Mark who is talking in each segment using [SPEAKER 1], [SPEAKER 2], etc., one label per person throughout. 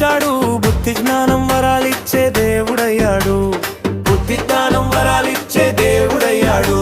[SPEAKER 1] వచ్చాడు, బుద్ధి జ్ఞానం వరాలిచ్చే దేవుడయ్యాడు. బుద్ధి జ్ఞానం వరాలిచ్చే దేవుడయ్యాడు.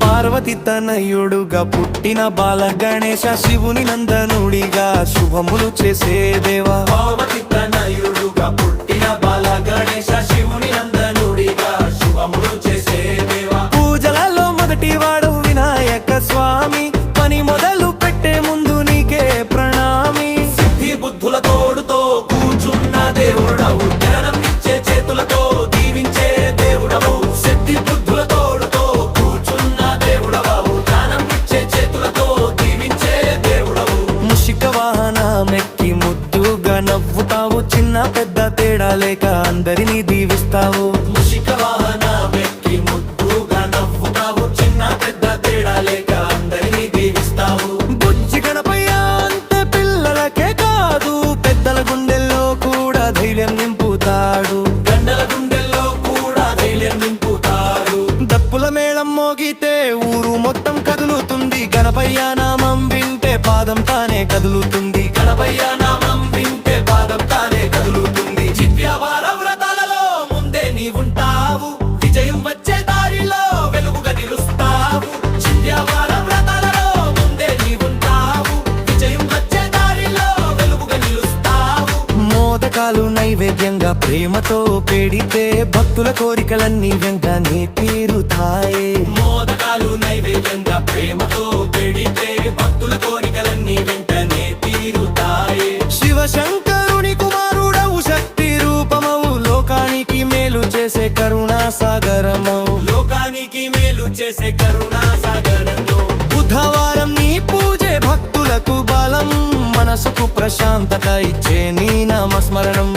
[SPEAKER 1] పార్వతి తనయుడుగా పుట్టిన బాల గణేశ, శివుని నందనుడిగా శుభములు చేసే దేవా. పార్వతి తనయుడుగా పుట్టిన బాల గణేశ, శివుని నందనుడిగా శుభములు చేసే దేవా. పూజలలో మొదటి వాడు వినాయక స్వామి, పని మొదలు పెట్టే ముందు నీకే ప్రణామి. సిద్ధి బుద్ధుల తోడుతో కూర్చున్న దేవుడవు, జ్ఞానం ఇచ్చే చేతులతో దీవించే దేవుడవు. సిద్ధి బుద్ధుల తోడుతో కూర్చున్న దేవుడవు, జ్ఞానం ఇచ్చే చేతులతో దీవించే దేవుడవు. ముషిక వాహనమెక్కి ముద్దుగా నవ్వుతావు, చిన్న పెద్ద తేడా లేక అందరినీ దీవిస్తావు. ముషిక వాహనమెక్కి ముద్దుగా నవ్వుతావు, చిన్న పెద్ద తేడా లేక అందరినీ దీవిస్తావు. బుజ్జి గణపయ్య అంతే పిల్లలకే కాదు, పెద్దల గుండెల్లో కూడా ధైర్యం నింపుతాడు. గండల గుండెల్లో కూడా ధైర్యం నింపుతాడు. దప్పుల మేళం మోగితే ఊరు మొత్తం కదులుతుంది, గణపయ్య నామం వింటే పాదం తానే కదులుతుంది. గణపయ్య నామం వింటే పాదం తానే కదులుతుంది. చిత్వ్యాపార వ్రతాలలో ముందే నీవుంటావు, విజయం వచ్చే దారిలో వెలుగుగా నిలుస్తావు. చిత్వ్యాపార వ్రతాలలో ముందే నీవుంటావు, విజయం వచ్చే దారిలో వెలుగుగా నిలుస్తావు. మోదకాలు నైవేద్యంగా ప్రేమతో పెడితే భక్తుల కోరికలన్నీ వెంటనే తీరుతాయి. మోదకాలు నైవేద్యంగా ప్రేమతో పెడితే భక్తుల కోరికలన్నీ వెంటనే తీరుతాయి. శివశంకరుని కుమారుడవు, శక్తి రూపమవు, లోకానికి మేలు చేసే కరుణా సాగరమవు. లోకానికి మేలు చేసే కరుణా సాగరము. బుధవారం నీ పూజే భక్తులకు బలం, మనసుకు ప్రశాంతత ఇచ్చే నీ నామస్మరణం.